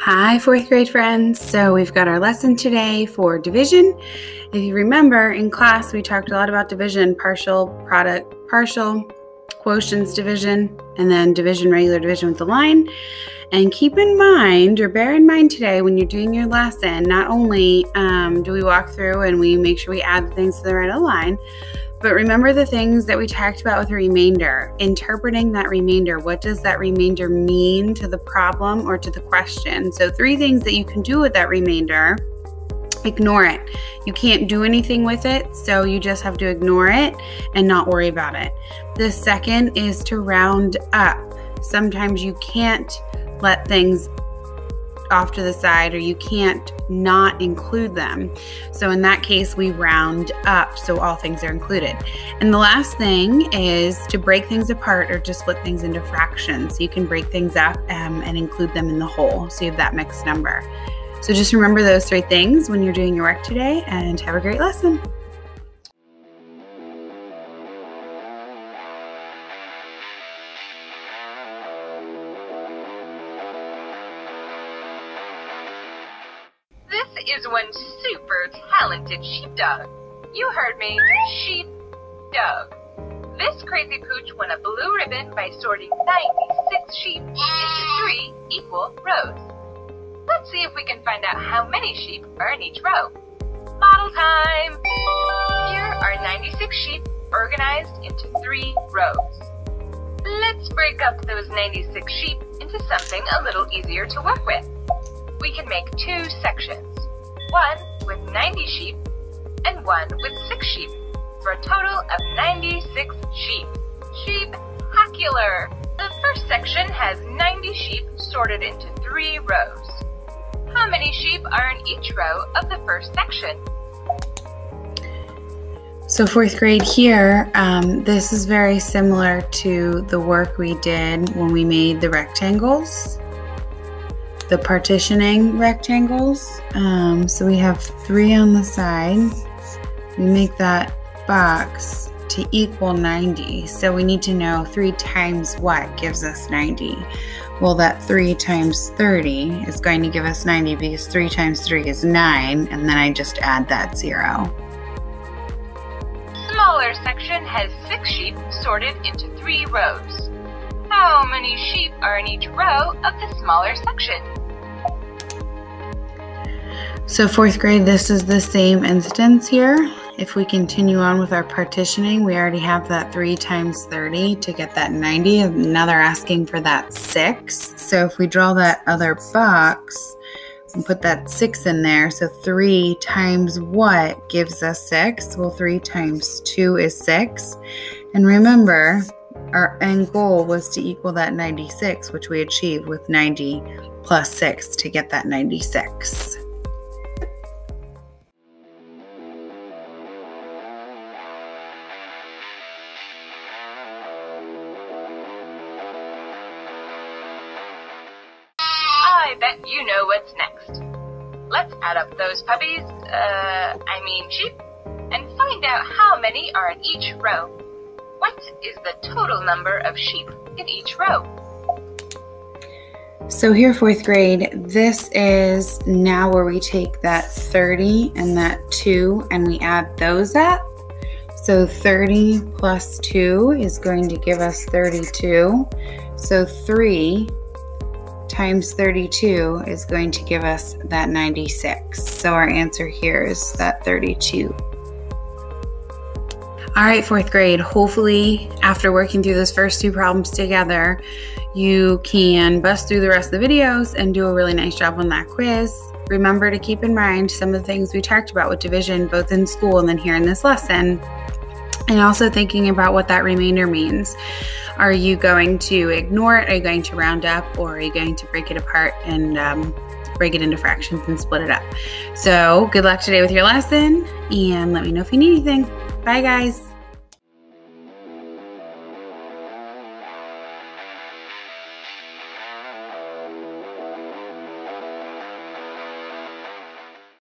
Hi, fourth grade friends. So we've got our lesson today for division. If you remember, in class we talked a lot about division, partial, product, partial, quotients division, and then division, regular division with a line. And keep in mind, or bear in mind today when you're doing your lesson, not only do we walk through and we make sure we add the things to the right of the line, but remember the things that we talked about with remainder, interpreting that remainder. What does that remainder mean to the problem or to the question? So 3 things that you can do with that remainder. Ignore it. You can't do anything with it, so you just have to ignore it and not worry about it. The second is to round up. Sometimes you can't let things off to the side, or you can't not include them. So in that case, we round up so all things are included. And the last thing is to break things apart or to split things into fractions. So you can break things up and include them in the whole, so you have that mixed number. So just remember those 3 things when you're doing your work today, and have a great lesson. This is one super talented sheepdog. You heard me, sheepdog. This crazy pooch won a blue ribbon by sorting 96 sheep into 3 equal rows. Let's see if we can find out how many sheep are in each row. Model time! Here are 96 sheep organized into 3 rows. Let's break up those 96 sheep into something a little easier to work with. We can make 2 sections. One with 90 sheep and one with 6 sheep, for a total of 96 sheep. Sheep-tacular! The first section has 90 sheep sorted into 3 rows. How many sheep are in each row of the first section? So 4th grade here, this is very similar to the work we did when we made the rectangles. The partitioning rectangles. So we have 3 on the side. We make that box to equal 90. So we need to know 3 times what gives us 90. Well, that 3 times 30 is going to give us 90 because 3 times 3 is 9, and then I just add that 0. Smaller section has 6 sheep sorted into 3 rows. How many sheep are in each row of the smaller section? So 4th grade, this is the same instance here. If we continue on with our partitioning, we already have that 3 times 30 to get that 90. Now they're asking for that 6. So if we draw that other box and put that 6 in there, so 3 times what gives us 6? Well, 3 times 2 is 6. And remember, our end goal was to equal that 96, which we achieved with 90 plus 6 to get that 96. I bet you know what's next. Let's add up those puppies, sheep, and find out how many are in each row. What is the total number of sheep in each row? So here, 4th grade, this is now where we take that 30 and that 2 and we add those up. So 30 plus 2 is going to give us 32. So 3 times 32 is going to give us that 96. So our answer here is that 32. All right, 4th grade, hopefully after working through those first 2 problems together, you can bust through the rest of the videos and do a really nice job on that quiz. Remember to keep in mind some of the things we talked about with division, both in school and then here in this lesson, and also thinking about what that remainder means. Are you going to ignore it? Are you going to round up? Or are you going to break it apart and break it into fractions and split it up? So good luck today with your lesson, and let me know if you need anything. Bye, guys.